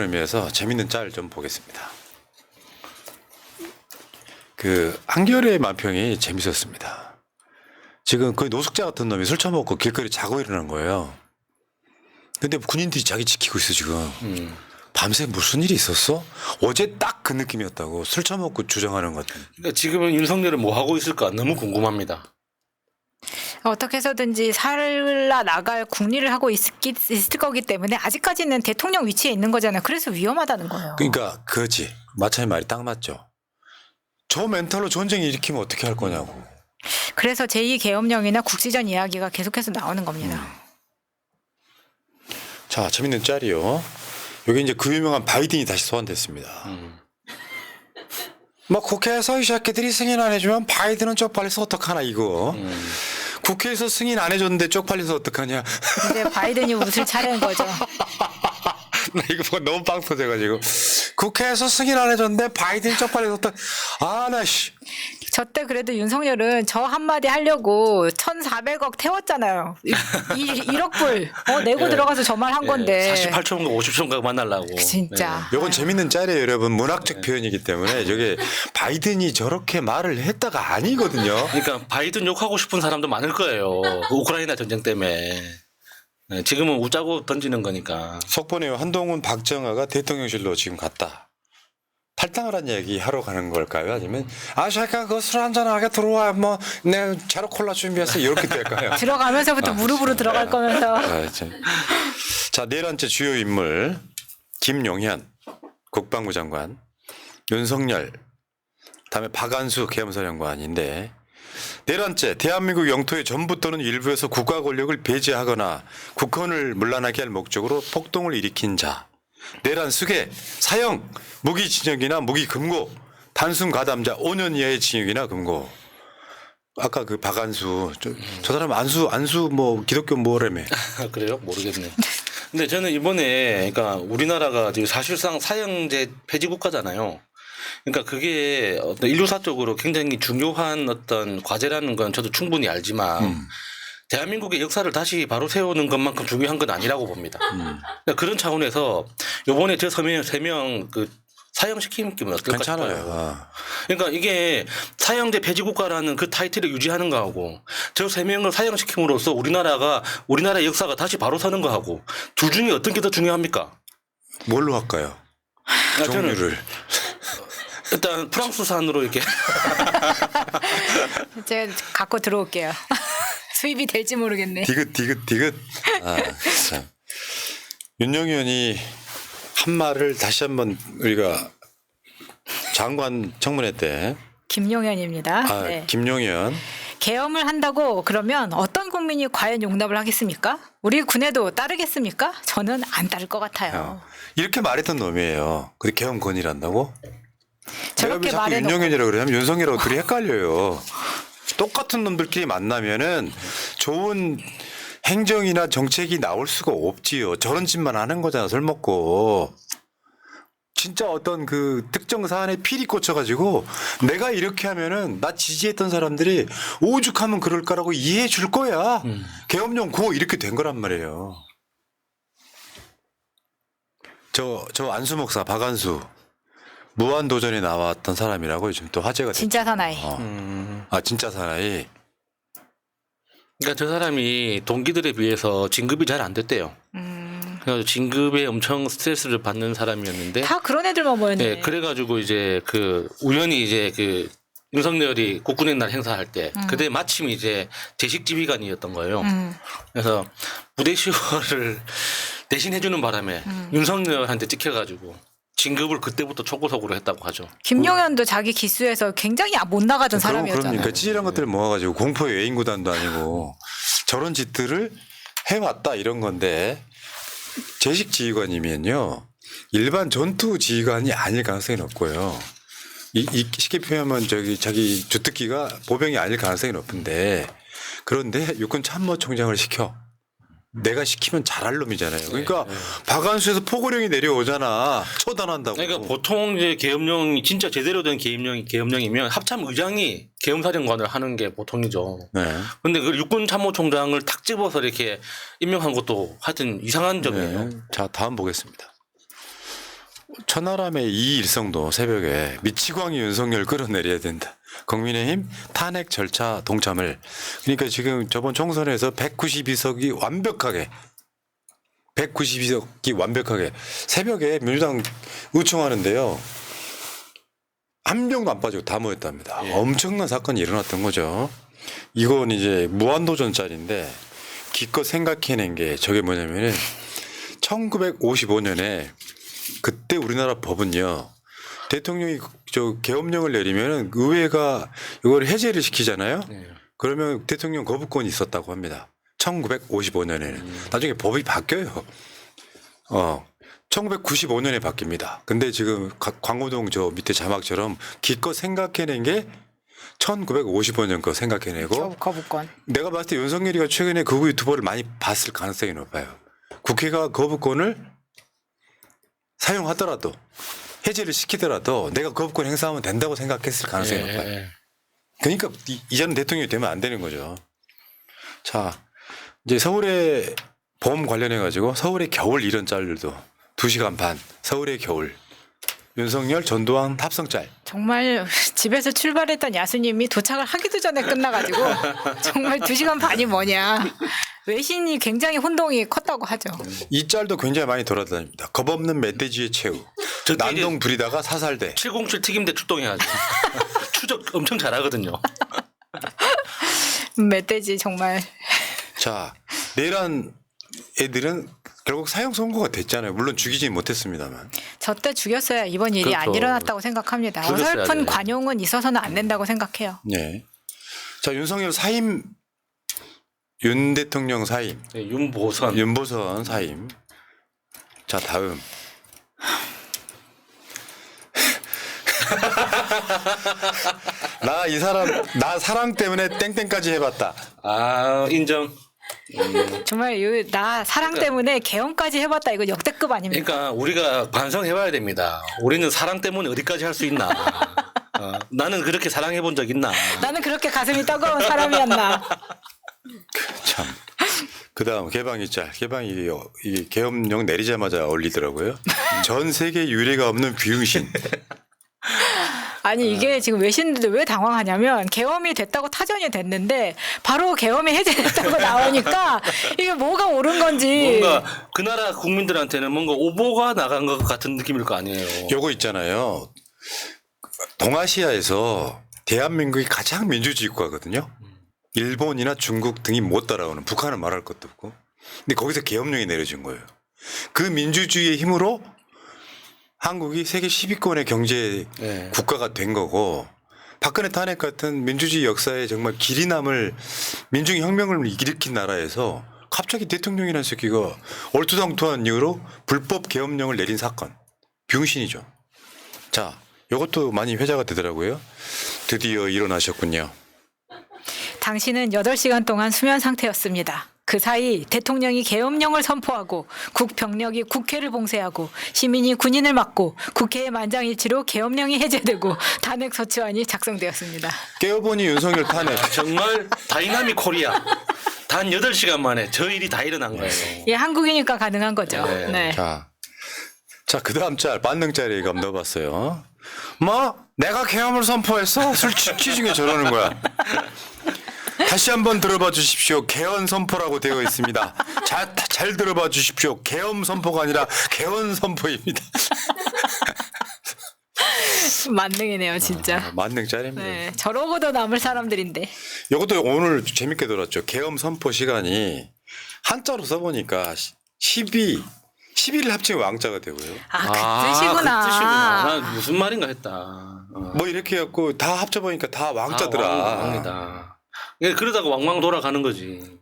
의미에서 재밌는 짤 좀 보겠습니다. 그 한겨레 만평이 재밌었습니다. 지금 거의 노숙자 같은 놈이 술 처먹고 길거리 자고 일어난 거예요. 근데 군인들이 자기 지키고 있어 지금. 밤새 무슨 일이 있었어? 어제 딱 그 느낌이었다고. 술 처먹고 주장하는 것 같은. 그러니까 지금은 윤석열은 뭐 하고 있을까 너무 궁금합니다. 어떻게 해서든지 살라 나갈 국리를 하고 있을 거기 때문에 아직까지는 대통령 위치에 있는 거잖아요. 그래서 위험하다는 거예요. 그러니까 그렇지. 마차의 말이 딱 맞죠. 저 멘탈로 전쟁 일으키면 어떻게 할 거냐고. 그래서 제2계엄령이나 국지전 이야기가 계속해서 나오는 겁니다. 자, 재밌는 짤이요. 여기 이제 그 유명한 바이든이 다시 소환됐습니다. 뭐 국회에서 이 새끼들이 승인 안 해주면 바이든은 쪽팔려서 어떡하나 이거. 국회에서 승인 안 해줬는데 쪽팔려서 어떡하냐. 이제 바이든이 웃을 차례인 거죠. 나 이거 보고 너무 빵 터져가지고. 국회에서 승인 안 해줬는데 바이든이 쪽팔려서 나 씨. 저때 그래도 윤석열은 저 한마디 하려고 1,400억 태웠잖아요. 1억 불 내고 들어가서 저 말 한 건데. 48초인가 50초인가 만나려고. 진짜. 요건 재밌는 짤이에요, 여러분. 문학적 표현이기 때문에 저게 바이든이 저렇게 말을 했다가 아니거든요. 그러니까 바이든 욕하고 싶은 사람도 많을 거예요. 그 우크라이나 전쟁 때문에. 네, 지금은 웃자고 던지는 거니까. 속보네요. 한동훈 박정아가 대통령실로 지금 갔다. 탈당을 한 얘기 하러 가는 걸까요? 아니면 잠깐 그 술 한잔하게 들어와 내 제로 콜라 준비해서 이렇게 될까요? 들어가면서부터 무릎으로 들어갈 거면서. 자, 네 번째 주요 인물 김용현 국방부 장관, 윤석열, 다음에 박안수 계엄사령관인데 네 번째 대한민국 영토의 전부 또는 일부에서 국가 권력을 배제하거나 국헌을 문란하게 할 목적으로 폭동을 일으킨 자. 내란 수괴, 사형, 무기 징역이나 무기 금고, 단순 가담자 5년 이하의 징역이나 금고. 아까 그 박안수 저 사람 안수 뭐 기독교 뭐라며. 그래요? 모르겠네. 근데 저는 이번에 그러니까 우리나라가 지금 사실상 사형제 폐지 국가잖아요. 그러니까 그게 어떤 인류사적으로 굉장히 중요한 어떤 과제라는 건 저도 충분히 알지만 대한민국의 역사를 다시 바로 세우는 것만큼 중요한 건 아니라고 봅니다. 그러니까 그런 차원에서 요번에 저 세 명 그 사형시키면 어떨까 싶어요. 괜찮아요. 그러니까 이게 사형제 폐지국가라는 그 타이틀을 유지하는 거하고 저 세 명을 사형시킴으로써 우리나라의 역사가 다시 바로 서는 거하고 둘 중에 어떤 게 더 중요합니까? 뭘로 할까요? 종류를. 일단 프랑스산으로 이렇게. 제가 갖고 들어올게요. 수입이 될지 모르겠네. 디귿. 참. 윤영현이 한 말을 다시 한번 우리가 장관 청문회 때 김용현입니다. 네. 김용현 계엄을 한다고 그러면 어떤 국민이 과연 용납을 하겠습니까? 우리 군에도 따르겠습니까? 저는 안 따를 것 같아요. 이렇게 말했던 놈이에요. 근데 계엄 건의한다고? 저렇게 내가 왜 자꾸 말해놓고 윤영현이라고 그러냐면 윤석열하고 둘이 헷갈려요. 똑같은 놈들끼리 만나면은 좋은 행정이나 정책이 나올 수가 없지요. 저런 짓만 하는 거잖아. 술 먹고. 진짜 어떤 그 특정 사안에 필이 꽂혀가지고 내가 이렇게 하면은 나 지지했던 사람들이 오죽하면 그럴 거라고 이해해 줄 거야. 계엄령 고 이렇게 된 거란 말이에요. 저 안수 목사 박안수 무한도전에 나왔던 사람이라고 요즘 또 화제가 됐죠. 진짜 사나이. 진짜 사나이. 그러니까 저 사람이 동기들에 비해서 진급이 잘 안 됐대요. 그래서 진급에 엄청 스트레스를 받는 사람이었는데 다 그런 애들만 모였네. 네, 그래가지고 이제 그 우연히 이제 그 윤석열이 국군의 날 행사할 때 그때 마침 이제 제식 지휘관이었던 거예요. 그래서 부대 시설을 대신 해주는 바람에 윤석열한테 찍혀가지고 진급을 그때부터 초고속으로 했다고 하죠. 김용현도 자기 기수에서 굉장히 못 나가던 사람이었잖아요. 그러니까 찌질한 것들을 모아가지고 공포의 외인구단도 아니고 저런 짓들을 해왔다 이런 건데 제식 지휘관이면요 일반 전투 지휘관이 아닐 가능성이 높고요. 쉽게 표현하면 자기 주특기가 보병이 아닐 가능성이 높은데 그런데 육군 참모총장을 시켜. 내가 시키면 잘할 놈이잖아요. 그러니까 박안수에서 포고령이 내려오잖아. 처단한다고. 그러니까 보통 이제 계엄령이 진짜 제대로 된 계엄령이면 합참 의장이 계엄사령관을 하는 게 보통이죠. 네. 근데 그 육군 참모총장을 탁 집어서 이렇게 임명한 것도 하여튼 이상한 점이에요. 자, 다음 보겠습니다. 천하람의 이일성도 새벽에 미치광이 윤석열 끌어내려야 된다. 국민의힘 탄핵 절차 동참을. 그러니까 지금 저번 총선에서 192석이 완벽하게 새벽에 민주당 의총하는데요. 한 명도 안 빠지고 다 모였답니다. 예. 엄청난 사건이 일어났던 거죠. 이건 이제 무한도전짜리인데 기껏 생각해낸 게 저게 뭐냐면은 1955년에 그때 우리나라 법은요. 대통령이 저 계엄령을 내리면은 의회가 이걸 해제를 시키잖아요. 네. 그러면 대통령 거부권이 있었다고 합니다. 1955년에는. 나중에 법이 바뀌어요. 1995년에 바뀝니다. 근데 지금 광우동 저 밑에 자막처럼 기껏 생각해낸 게 1955년 거 생각해내고 거부권. 내가 봤을 때 윤석열이가 최근에 극우 유튜버를 많이 봤을 가능성이 높아요. 국회가 거부권을 사용하더라도 해제를 시키더라도 내가 거부권 행사하면 된다고 생각했을 가능성이 높아요. 그러니까 이전 대통령이 되면 안 되는 거죠. 자, 이제 서울의 봄 관련해 가지고 서울의 겨울 이런 짤들도 2시간 반 서울의 겨울 윤석열 전두환 합성짤. 정말 집에서 출발했던 야수님이 도착을 하기도 전에 끝나가지고 정말 2시간 반이 뭐냐. 외신이 굉장히 혼동이 컸다고 하죠. 이 짤도 굉장히 많이 돌아다닙니다. 겁없는 멧돼지의 최후. 난동 부리다가 사살돼. 707 특임대 출동해야죠. 추적 엄청 잘하거든요. 멧돼지 정말. 자, 내란 애들은 결국 사형 선고가 됐잖아요. 물론 죽이진 못했습니다만. 저 때 죽였어야 이번 일이 안 그렇죠. 일어났다고 생각합니다. 죽였어야 어설픈 돼. 관용은 있어서는 안 된다고 생각해요. 네. 자, 윤석열 사임, 윤 대통령 사임, 네, 윤보선. 윤보선 사임. 자, 다음. 나 사랑 때문에 땡땡까지 해봤다. 아 인정. 정말 나 사랑 때문에 개헌까지 해봤다. 이거 역대급 아닙니까? 그러니까 우리가 반성해봐야 됩니다. 우리는 사랑 때문에 어디까지 할 수 있나. 나는 그렇게 사랑해본 적 있나. 나는 그렇게 가슴이 뜨거운 사람이었나. 참. 그다음 개방이 짤. 개방이 이 계엄령 내리자마자 올리더라고요. 전 세계 유례가 없는 비응신. 아니 이게 지금 외신들도 왜 당황하냐면 계엄이 됐다고 타전이 됐는데 바로 계엄이 해제됐다고 나오니까 이게 뭐가 옳은 건지. 뭔가 그 나라 국민들한테는 뭔가 오보가 나간 것 같은 느낌일 거 아니에요. 요거 있잖아요. 동아시아에서 대한민국이 가장 민주주의 국가거든요. 일본이나 중국 등이 못 따라오는, 북한은 말할 것도 없고. 근데 거기서 계엄령이 내려진 거예요. 그 민주주의의 힘으로 한국이 세계 10위권의 경제 네. 국가가 된 거고, 박근혜 탄핵 같은 민주주의 역사에 정말 길이 남을 민중의 혁명을 일으킨 나라에서 갑자기 대통령이라는 새끼가 얼토당토한 이유로 불법 계엄령을 내린 사건. 병신이죠. 자, 이것도 많이 회자가 되더라고요. 드디어 일어나셨군요. 당신은 8시간 동안 수면 상태였습니다. 그 사이 대통령이 계엄령을 선포하고 국병력이 국회를 봉쇄하고 시민이 군인을 맞고 국회의 만장일치로 계엄령이 해제되고 탄핵소추안이 작성되었습니다. 깨어보니 윤석열 탄핵. 정말 다이나믹 코리아. 단 8시간 만에 저 일이 다 일어난 거예요. 예, 한국이니까 가능한 거죠. 네. 네. 자, 그 다음 짤, 반능짤에 감 넣어봤어요. 뭐? 내가 계엄을 선포했어? 술 취 중에 저러는 거야. 다시 한번 들어봐 주십시오. 계엄 선포라고 되어 있습니다. 잘 들어봐 주십시오. 계엄 선포가 아니라 개헌 선포입니다. 만능이네요, 진짜. 만능 짤입니다. 네, 저러고도 남을 사람들인데. 이것도 오늘 재밌게 들었죠. 계엄 선포 시간이 한자로 써보니까 12를 합치면 왕자가 되고요. 아, 그 뜻이구나. 그 뜻이구나. 난 무슨 말인가 했다. 뭐 이렇게 해갖고 다 합쳐보니까 다 왕자더라. 왕이다. 그러다가 왕왕 돌아가는 거지.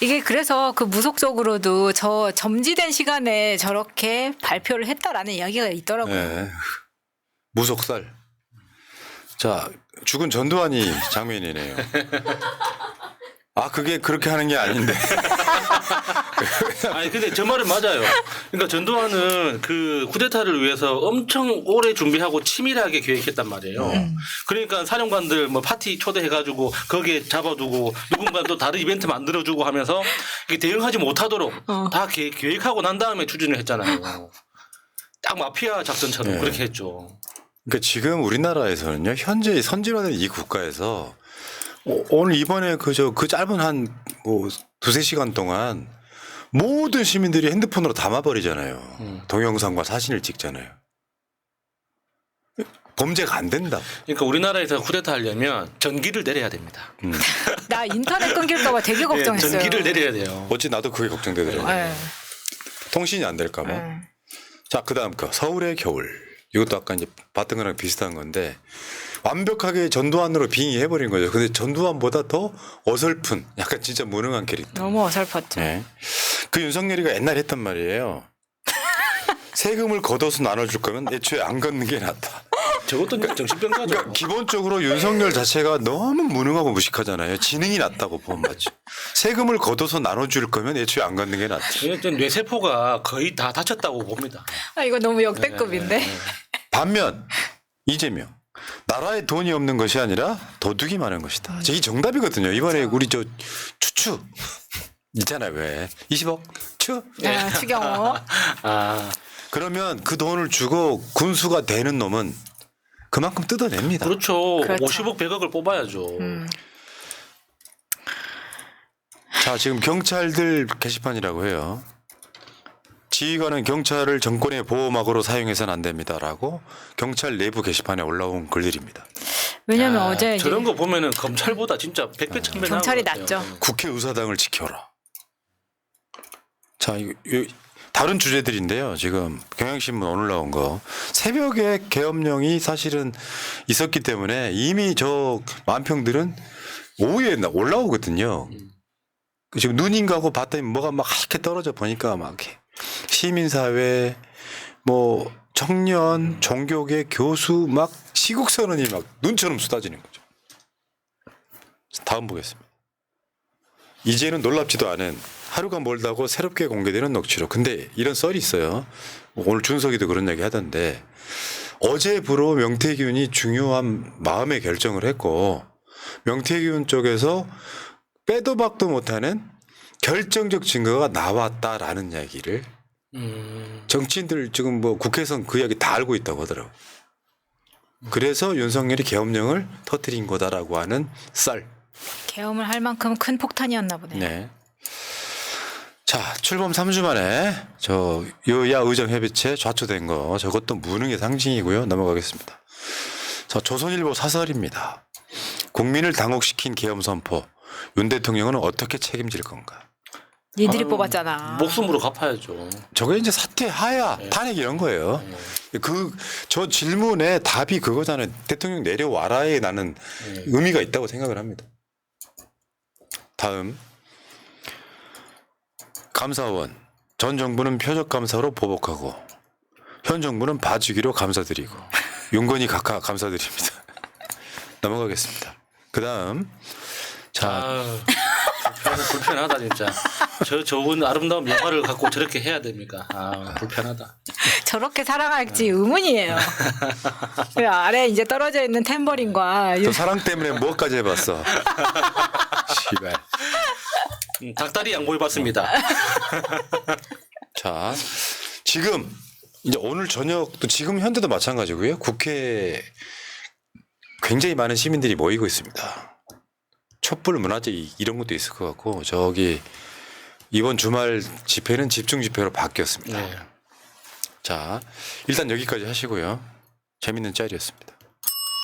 이게 그래서 그 무속적으로도 저 점지된 시간에 저렇게 발표를 했다라는 이야기가 있더라고요. 네. 무속살. 자, 죽은 전두환이 장면이네요. 아, 그게 그렇게 하는 게 아닌데. 아니 근데 저 말은 맞아요. 그러니까 전두환은 그 쿠데타를 위해서 엄청 오래 준비하고 치밀하게 계획했단 말이에요. 그러니까 사령관들 뭐 파티 초대해가지고 거기에 잡아두고 누군가 또 다른 이벤트 만들어주고 하면서 이게 대응하지 못하도록 다 계획하고 난 다음에 추진을 했잖아요. 딱 마피아 작전처럼 네. 그렇게 했죠. 그러니까 지금 우리나라에서는요, 현재 선진화된 이 국가에서 오늘 이번에 그 짧은 한 뭐 두세 시간 동안 모든 시민들이 핸드폰으로 담아버리잖아요. 동영상과 사진을 찍잖아요. 범죄가 안 된다. 그러니까 우리나라에서 쿠데타 하려면 전기를 내려야 됩니다. 나 인터넷 끊길까봐 되게 걱정했어요. 전기를 내려야 돼요. 어찌 나도 그게 걱정되더라고요. 네. 통신이 안 될까 봐. 네. 자, 그다음 거 서울의 겨울. 이것도 아까 이제 봤던 거랑 비슷한 건데 완벽하게 전두환으로 빙의해 버린 거죠. 근데 전두환보다 더 어설픈 약간 진짜 무능한 캐릭터. 너무 어설펐죠. 네. 그 윤석열이가 옛날에 했단 말이에요. 세금을 걷어서 나눠줄 거면 애초에 안 걷는 게 낫다. 저것도 정신병자죠. 그러니까 기본적으로 윤석열 자체가 너무 무능하고 무식하잖아요. 지능이 낮다고 보면 맞죠. 세금을 걷어서 나눠줄 거면 애초에 안 걷는 게 낫다. 전 뇌세포가 거의 다 다쳤다고 봅니다. 아, 이거 너무 역대급인데. 반면 이재명 나라에 돈이 없는 것이 아니라 도둑이 많은 것이다. 이게 정답이거든요. 이번에 우리 저 추추 있잖아요. 왜 20억 추? 아, 추경호. 아, 그러면 그 돈을 주고 군수가 되는 놈은 그만큼 뜯어냅니다. 그렇죠. 그렇죠. 50억 100억을 뽑아야죠. 자, 지금 경찰들 게시판이라고 해요. 지휘관은 경찰을 정권의 보호막으로 사용해서는 안 됩니다라고 경찰 내부 게시판에 올라온 글들입니다. 왜냐면 어제 이제 저런 거 보면은 검찰보다 진짜 100배 1000배 경찰이 낫죠. 국회의사당을 지켜라. 자, 다른 주제들인데요. 지금 경향신문 오늘 나온 거 새벽에 계엄령이 사실은 있었기 때문에 이미 저 만평들은 오후에 올라오거든요. 지금 눈인 가고 봤더니 뭐가 막 하얗게 떨어져 보니까 막 이렇게 시민사회 뭐 청년 종교계 교수 막 시국 선언이 막 눈처럼 쏟아지는 거죠. 다음 보겠습니다. 이제는 놀랍지도 않은 하루가 멀다고 새롭게 공개되는 녹취록. 근데 이런 썰이 있어요. 오늘 준석이도 그런 얘기 하던데 어제부로 명태균이 중요한 마음의 결정을 했고 명태균 쪽에서 빼도 박도 못하는 결정적 증거가 나왔다라는 이야기를 정치인들 지금 뭐 국회에서는 그 이야기 다 알고 있다고 하더라고요. 그래서 윤석열이 계엄령을 터뜨린 거다라고 하는 썰. 계엄을 할 만큼 큰 폭탄이었나 보네요. 네. 자, 출범 3주 만에 저 여야 의정 협의체 좌초된 거 저것도 무능의 상징이고요. 넘어가겠습니다. 자, 조선일보 사설입니다. 국민을 당혹시킨 계엄 선포. 윤 대통령은 어떻게 책임질 건가? 니들이 뽑았잖아. 목숨으로 갚아야죠. 저게 이제 사퇴하야 탄핵 이런 거예요. 저 질문에 답이 그거잖아요. 대통령 내려와라에 나는 의미가 있다고 생각을 합니다. 다음. 감사원. 전 정부는 표적감사로 보복하고 현 정부는 봐주기로 감사드리고 윤건희 각하 감사드립니다. 넘어가겠습니다. 그 다음. 자, 불편하다 진짜. 저 좋은 아름다운 명화를 갖고 저렇게 해야 됩니까? 아, 불편하다. 저렇게 사랑할지 의문이에요. 그 아래 이제 떨어져 있는 탬버린과 저 사랑 때문에 뭐까지 해봤어. 씨발. 닭다리 양보해봤습니다. 자, 지금 이제 오늘 저녁도 지금 현재도 마찬가지고요. 국회에 굉장히 많은 시민들이 모이고 있습니다. 촛불 문화제 이런 것도 있을 것 같고 저기 이번 주말 집회는 집중 집회로 바뀌었습니다. 네. 자, 일단 여기까지 하시고요. 재밌는 짤이었습니다.